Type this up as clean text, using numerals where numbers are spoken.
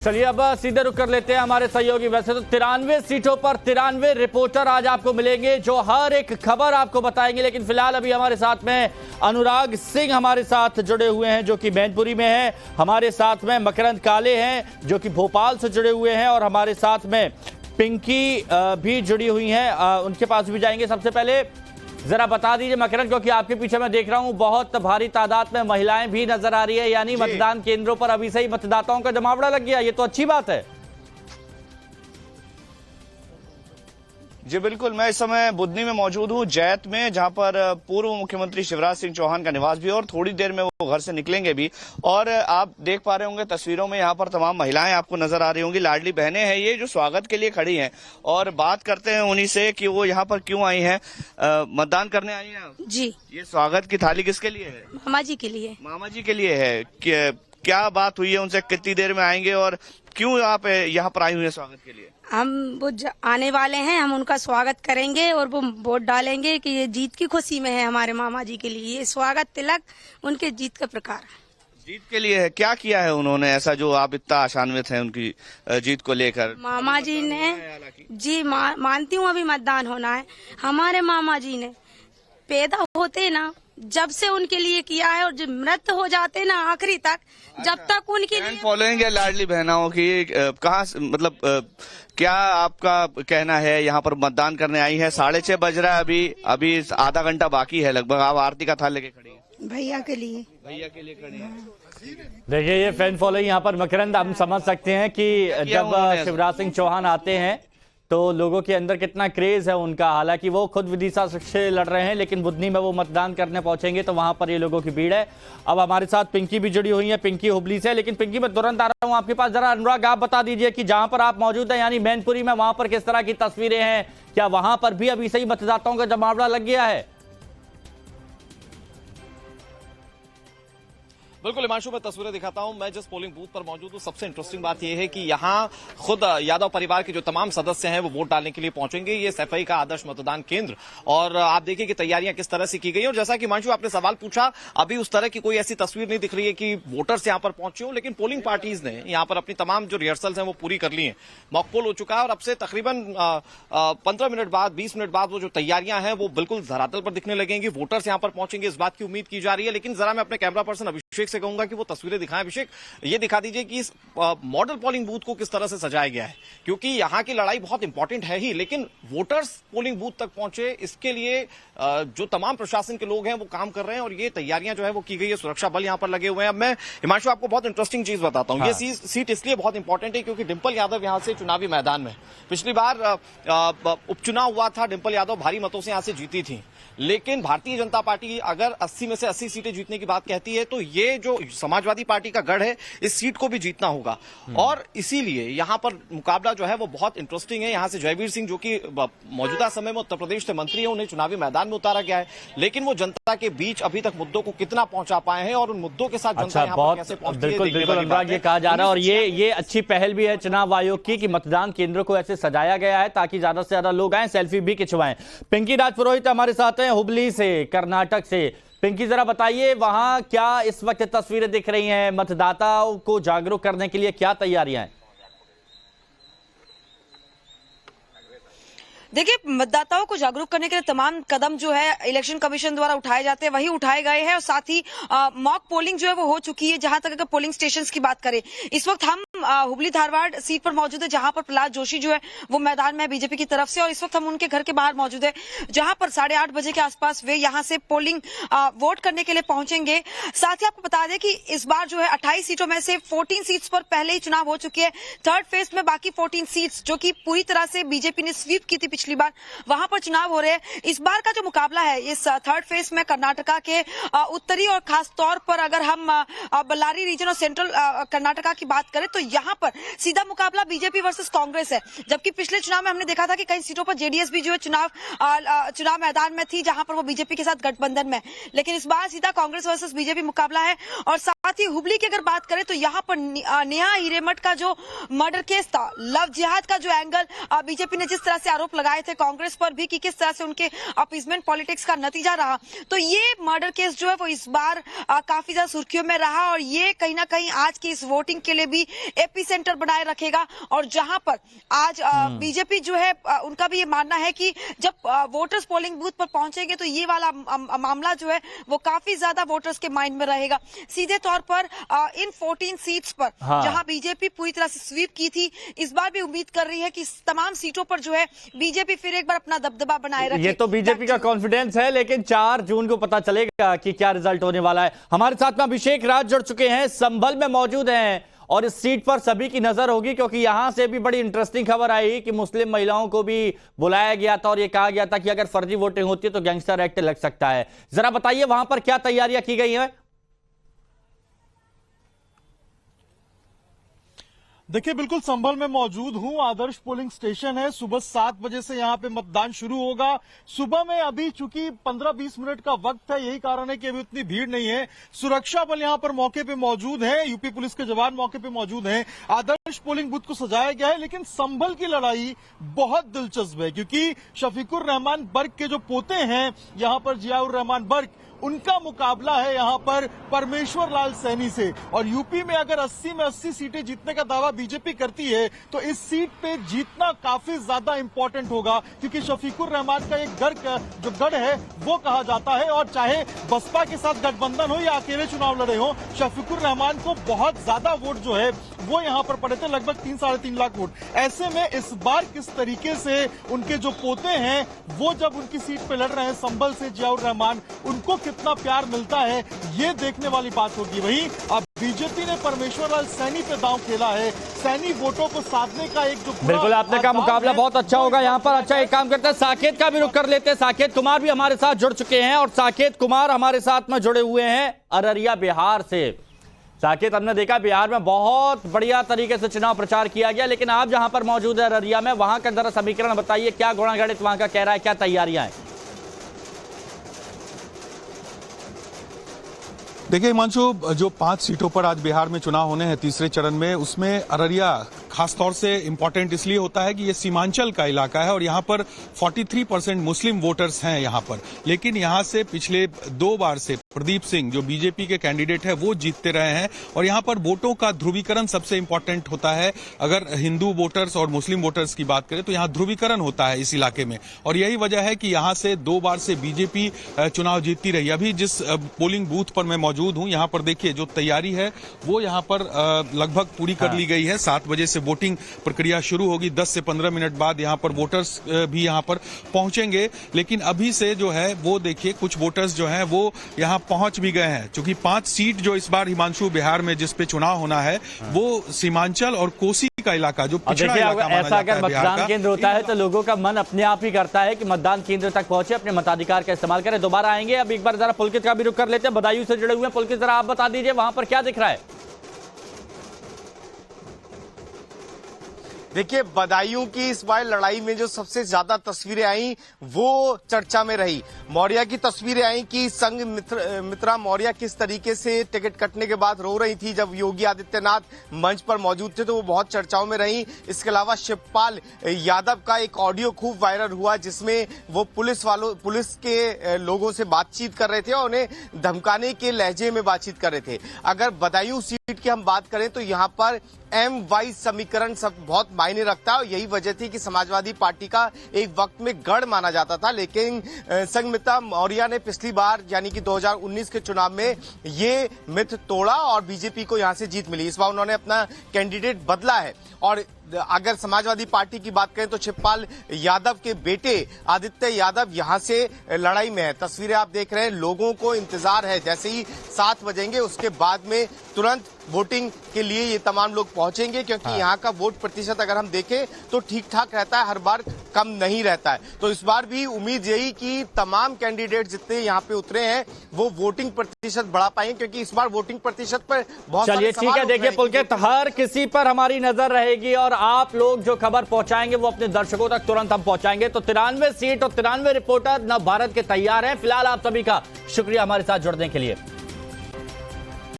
चलिए अब सीधे रुक कर लेते हैं हमारे सहयोगी। वैसे तो 93 सीटों पर 93 रिपोर्टर आज आपको मिलेंगे जो हर एक खबर आपको बताएंगे, लेकिन फिलहाल अभी हमारे साथ में अनुराग सिंह हमारे साथ जुड़े हुए हैं जो कि मैनपुरी में है। हमारे साथ में मकरंद काले हैं जो कि भोपाल से जुड़े हुए हैं और हमारे साथ में पिंकी भी जुड़ी हुई हैं, उनके पास भी जाएंगे। सबसे पहले जरा बता दीजिए मकरंद, क्योंकि आपके पीछे मैं देख रहा हूं बहुत भारी तादाद में महिलाएं भी नजर आ रही है, यानी मतदान केंद्रों पर अभी से ही मतदाताओं का जमावड़ा लग गया, ये तो अच्छी बात है। जी बिल्कुल, मैं इस समय बुधनी में मौजूद हूँ, जैत में, जहां पर पूर्व मुख्यमंत्री शिवराज सिंह चौहान का निवास भी है और थोड़ी देर में वो घर से निकलेंगे भी। और आप देख पा रहे होंगे तस्वीरों में यहाँ पर तमाम महिलाएं आपको नजर आ रही होंगी, लाडली बहनें हैं ये जो स्वागत के लिए खड़ी हैं। और बात करते हैं उन्हीं से कि वो यहाँ पर क्यों आई हैं, मतदान करने आई हैं। जी, ये स्वागत की थाली किसके लिए है? मामा जी के लिए। मामा जी के लिए है। क्या बात हुई है उनसे, कितनी देर में आएंगे और क्यों आप यहाँ पर आई हुई है स्वागत के लिए? हम वो आने वाले हैं, हम उनका स्वागत करेंगे और वो वोट डालेंगे कि ये जीत की खुशी में है हमारे मामा जी के लिए। ये स्वागत तिलक उनके जीत का प्रकार जीत के लिए है। क्या किया है उन्होंने ऐसा जो आप इतना आशान्वित हैं उनकी जीत को लेकर? मामा जी ने जी मानती हूँ अभी मतदान होना है। हमारे मामा जी ने पैदा होते ना जब से उनके लिए किया है और जब मृत हो जाते ना आखिरी तक, जब तक उनके लिए फॉलोइंग है लाडली बहनाओं की। कहाँ मतलब क्या आपका कहना है? यहाँ पर मतदान करने आई है, 6:30 बज रहा है, अभी आधा घंटा बाकी है लगभग। आप आरती का थाल लेके खड़ी है। भैया के लिए खड़ी है। देखिए ये फैन फॉलोइंग यहाँ पर मकरंद हम समझ सकते हैं कि जब शिवराज सिंह चौहान आते हैं तो लोगों के अंदर कितना क्रेज है उनका। हालांकि वो खुद विदिशा से लड़ रहे हैं, लेकिन बुधनी में वो मतदान करने पहुंचेंगे तो वहां पर ये लोगों की भीड़ है। अब हमारे साथ पिंकी भी जुड़ी हुई है, पिंकी हुबली से। लेकिन पिंकी मैं तुरंत आ रहा हूं आपके पास। जरा अनुराग आप बता दीजिए कि जहां पर आप मौजूद हैं यानी मैनपुरी में, वहां पर किस तरह की तस्वीरें हैं? क्या वहां पर भी अभी सही मतदाताओं का जमावड़ा लग गया है? बिल्कुल हिमांशु, मैं तस्वीरें दिखाता हूं। मैं जिस पोलिंग बूथ पर मौजूद हूं, सबसे इंटरेस्टिंग बात यह है कि यहां खुद यादव परिवार के जो तमाम सदस्य हैं वो वोट डालने के लिए पहुंचेंगे। ये सफाई का आदर्श मतदान केंद्र, और आप देखिए कि तैयारियां किस तरह से की गई। और जैसा कि हिमांशु आपने सवाल पूछा, अभी उस तरह की कोई ऐसी तस्वीर नहीं दिख रही है कि वोटर्स यहां पर पहुंचे हो, लेकिन पोलिंग पार्टीज ने यहां पर अपनी तमाम जो रिहर्सल्स हैं वो पूरी कर ली है। मॉक पोल हो चुका है और अब से तकरीबन 15 मिनट बाद, 20 मिनट बाद वो जो तैयारियां हैं वो बिल्कुल धरातल पर दिखने लगेंगी। वोटर्स यहां पर पहुंचेंगे इस बात की उम्मीद की जा रही है। लेकिन जरा मैं अपने कैमरा पर्सन अभिषेक से कहूंगा कि वो तस्वीरें दिखाएं। अभिषेक, ये दिखा दीजिए कि इस मॉडल पोलिंग बूथ को किस तरह से सजाया गया है, क्योंकि यहां की लड़ाई बहुत इंपॉर्टेंट है ही, लेकिन वोटर्स पोलिंग बूथ तक पहुंचे इसके लिए जो तमाम प्रशासन के लोग हैं वो काम कर रहे हैं और ये तैयारियां जो है वो की गई है। सुरक्षा बल यहां पर लगे हुए हैं। अब मैं हिमांशु आपको बहुत इंटरेस्टिंग चीज बताता हूं। ये सीट इसलिए बहुत इंपॉर्टेंट है क्योंकि डिंपल यादव यहां से चुनावी मैदान में, पिछली बार उपचुनाव हुआ था, डिंपल यादव भारी मतों से यहां से जीती थी, लेकिन भारतीय जनता पार्टी अगर 80 में से 80 सीटें जीतने की बात कहती है तो ये जो समाजवादी पार्टी का गढ़ है इस सीट को भी जीतना होगा। और इसीलिए यहां पर मुकाबला जो है वो बहुत इंटरेस्टिंग है। यहां से जयवीर सिंह जो कि मौजूदा समय में उत्तर प्रदेश से मंत्री है, उन्हें चुनावी मैदान में उतारा गया है, लेकिन वो जनता के बीच अभी तक मुद्दों को कितना पहुंचा पाए हैं और उन मुद्दों के साथ जनता यहां पर कैसे पहुंचती है। बिल्कुल अनुराग, ये कहा जा रहा है और ये अच्छी पहल भी है चुनाव आयोग की कि मतदान केंद्र को ऐसे सजाया गया है ताकि ज्यादा से ज्यादा लोग आए, सेल्फी भी खिंचवाएं। पिंकी राजपुरोहित हमारे साथ हैं हुबली से, कर्नाटक से। पिंकी जरा बताइए वहां क्या इस वक्त तस्वीरें दिख रही हैं, मतदाताओं को जागरूक करने के लिए क्या तैयारियां हैं? देखिए, मतदाताओं को जागरूक करने के लिए तमाम कदम जो है इलेक्शन कमीशन द्वारा उठाए जाते हैं वही उठाए गए हैं और साथ ही मॉक पोलिंग जो है वो हो चुकी है। जहां तक अगर पोलिंग स्टेशंस की बात करें, इस वक्त हम हुबली धारवाड़ सीट पर मौजूद है जहां पर प्रहलाद जोशी जो है वो मैदान में बीजेपी की तरफ से, और इस वक्त हम उनके घर के बाहर मौजूद है जहां पर 8:30 बजे के आसपास वे यहां से पोलिंग वोट करने के लिए पहुंचेंगे। साथ ही आपको बता दें कि इस बार जो है 28 सीटों में से 14 सीट्स पर पहले ही चुनाव हो चुके हैं। थर्ड फेज में बाकी 14 सीट्स जो कि पूरी तरह से बीजेपी ने स्वीप की थी पिछली बार, वहां पर चुनाव हो रहे हैं। इस बार का जो मुकाबला है इस थर्ड फेज में कर्नाटका के उत्तरी और खास तौर पर अगर हम बल्लारी रीजन और सेंट्रल कर्नाटका की बात करें तो यहां पर सीधा मुकाबला बीजेपी वर्सेस कांग्रेस है। जबकि पिछले चुनाव में हमने देखा था कि कई सीटों पर जेडीएस भी जो है चुनाव मैदान में थी जहां पर वो बीजेपी के साथ गठबंधन में, लेकिन इस बार सीधा कांग्रेस वर्सेस बीजेपी मुकाबला है। और साथ ही हुबली की अगर बात करें तो यहाँ पर नेहा हिरेमठ का जो मर्डर केस था, लव जिहाद का जो एंगल बीजेपी ने जिस तरह से आरोप लगाए थे कांग्रेस पर भी कि किस तरह से उनके अपीजमेंट पॉलिटिक्स का नतीजा रहा, तो ये मर्डर केस जो है वो इस बार काफी ज्यादा सुर्खियों में रहा और ये कहीं ना कहीं आज की इस वोटिंग के लिए भी एपी सेंटर बनाए रखेगा। और जहां पर आज बीजेपी जो है उनका भी ये मानना है कि जब वोटर्स पोलिंग बूथ पर पहुंचेंगे तो ये वाला मामला जो है वो काफी ज्यादा वोटर्स के माइंड में रहेगा। सीधे तौर पर इन 14 सीट्स पर जहां बीजेपी पूरी तरह से स्वीप की थी, इस बार भी उम्मीद कर रही है कि तमाम सीटों पर जो है बीजेपी फिर एक बार अपना दबदबा बनाए रखे। ये तो बीजेपी का कॉन्फिडेंस है, लेकिन 4 जून को पता चलेगा कि क्या रिजल्ट होने वाला है। हमारे साथ में अभिषेक राज जुड़ चुके हैं, संभल में मौजूद हैं और इस सीट पर सभी की नजर होगी, क्योंकि यहां से भी बड़ी इंटरेस्टिंग खबर आई कि मुस्लिम महिलाओं को भी बुलाया गया था और यह कहा गया था कि अगर फर्जी वोटिंग होती है तो गैंगस्टर एक्ट लग सकता है। जरा बताइए वहां पर क्या तैयारियां की गई हैं? देखिए, बिल्कुल संभल में मौजूद हूं। आदर्श पोलिंग स्टेशन है। सुबह 7 बजे से यहां पे मतदान शुरू होगा। सुबह में अभी चूंकि 15-20 मिनट का वक्त है, यही कारण है कि अभी उतनी भीड़ नहीं है। सुरक्षा बल यहां पर मौके पे मौजूद है, यूपी पुलिस के जवान मौके पे मौजूद हैं। आदर्श पोलिंग बूथ को सजाया गया है, लेकिन संभल की लड़ाई बहुत दिलचस्प है, क्योंकि शफीकुर रहमान बर्क के जो पोते हैं यहां पर, जियाउर रहमान बर्क, उनका मुकाबला है यहां पर परमेश्वर लाल सैनी से। और यूपी में अगर 80 में 80 सीटें जीतने का दावा बीजेपी करती है तो इस सीट पे जीतना काफी ज्यादा इंपॉर्टेंट होगा, क्योंकि शफीकुर रहमान का एक गढ़ है वो कहा जाता है। और चाहे बसपा के साथ गठबंधन हो या अकेले चुनाव लड़े हो, शफीकुर रहमान को बहुत ज्यादा वोट जो है वो यहां पर पड़े थे, लगभग 3-3.5 लाख वोट। ऐसे में इस बार किस तरीके से उनके जो पोते हैं वो जब उनकी सीट पे लड़ रहे हैं संभल से, जियाउर रहमान, उनको कितना प्यार मिलता है ये देखने वाली बात होगी। वहीं अब बीजेपी ने परमेश्वर लाल सैनी पे दांव खेला है। सैनी वोटों को साधने का एक जो बिल्कुल आपने कहा मुकाबला बहुत अच्छा होगा यहाँ पर। अच्छा, एक काम करते हैं, साकेत का भी रुख कर लेते हैं। साकेत कुमार भी हमारे साथ जुड़ चुके हैं और साकेत कुमार हमारे साथ में जुड़े हुए हैं अररिया बिहार से। साकेत, हमने देखा बिहार में बहुत बढ़िया तरीके से चुनाव प्रचार किया गया, लेकिन आप जहां पर मौजूद है अररिया में, वहां का जरा समीकरण बताइए, क्या गुणागणित वहां का कह रहा है, क्या तैयारियां हैं? देखिए हिमांशु, जो 5 सीटों पर आज बिहार में चुनाव होने हैं तीसरे चरण में, उसमें अररिया खासतौर से इंपॉर्टेंट इसलिए होता है कि ये सीमांचल का इलाका है और यहाँ पर 43% मुस्लिम वोटर्स हैं यहाँ पर। लेकिन यहाँ से पिछले 2 बार से प्रदीप सिंह जो बीजेपी के कैंडिडेट है वो जीतते रहे हैं और यहाँ पर वोटों का ध्रुवीकरण सबसे इंपॉर्टेंट होता है। अगर हिंदू वोटर्स और मुस्लिम वोटर्स की बात करें तो यहाँ ध्रुवीकरण होता है इस इलाके में, और यही वजह है कि यहाँ से 2 बार से बीजेपी चुनाव जीतती रही। अभी जिस पोलिंग बूथ पर मैं मौजूद हूँ, यहाँ पर देखिए जो तैयारी है वो यहाँ पर लगभग पूरी कर ली गई है। 7 बजे से वोटिंग प्रक्रिया शुरू होगी। 10 से 15 मिनट बाद यहाँ पर वोटर्स भी यहाँ पर पहुंचेंगे। लेकिन अभी से जो है वो देखिए कुछ वोटर्स जो हैं वो यहाँ पहुंच भी गए हैं, क्योंकि 5 सीट जो इस बार हिमांशु बिहार में जिस पे चुनाव होना है वो सीमांचल और कोसी का इलाका, जो पिछड़ा इलाका माना ऐसा अगर जाता है मतदान केंद्र होता है तो लोगों का मन अपने आप ही करता है कि मतदान केंद्र तक पहुंचे, अपने मताधिकार का इस्तेमाल करें। दोबारा आएंगे, अब एक बार जरा पुलकित का भी रुख कर लेते हैं, बदायूं से जुड़े हुए हैं। पुलकित, जरा आप बता दीजिए वहां पर क्या दिख रहा है? देखिए, बदायूं की इस बार लड़ाई में जो सबसे ज्यादा तस्वीरें आई वो चर्चा में रही। मौर्य की तस्वीरें आई कि संग मित्रा मौर्य किस तरीके से टिकट कटने के बाद रो रही थी जब योगी आदित्यनाथ मंच पर मौजूद थे, तो वो बहुत चर्चाओं में रही। इसके अलावा शिवपाल यादव का एक ऑडियो खूब वायरल हुआ जिसमें वो पुलिस के लोगों से बातचीत कर रहे थे और उन्हें धमकाने के लहजे में बातचीत कर रहे थे। अगर बदायूं सीट की हम बात करें तो यहाँ पर एम वाइज समीकरण सब बहुत मायने रखता है और यही वजह थी कि समाजवादी पार्टी का एक वक्त में गढ़ माना जाता था। लेकिन संघमित्रा मौर्य ने पिछली बार यानी कि 2019 के चुनाव में ये मिथ तोड़ा और बीजेपी को यहां से जीत मिली। इस बार उन्होंने अपना कैंडिडेट बदला है। और अगर समाजवादी पार्टी की बात करें तो शिवपाल यादव के बेटे आदित्य यादव यहां से लड़ाई में है। तस्वीरें आप देख रहे हैं, लोगों को इंतजार है, जैसे ही 7 बजेंगे उसके बाद में तुरंत वोटिंग के लिए ये तमाम लोग पहुंचेंगे, क्योंकि यहाँ का वोट प्रतिशत अगर हम देखें तो ठीक ठाक रहता है, हर बार कम नहीं रहता है। तो इस बार भी उम्मीद यही कि तमाम कैंडिडेट जितने यहाँ पे उतरे हैं वो वोटिंग प्रतिशत बढ़ा पाएंगे, क्योंकि इस बार वोटिंग प्रतिशत पर बहुत चलिए ठीक है। देखिए पुलकित, हर किसी पर हमारी नजर रहेगी और आप लोग जो खबर पहुंचाएंगे वो अपने दर्शकों तक तुरंत हम पहुंचाएंगे। तो 93 सीट और 93 रिपोर्टर नव भारत के तैयार हैं। फिलहाल आप सभी का शुक्रिया हमारे साथ जुड़ने के लिए।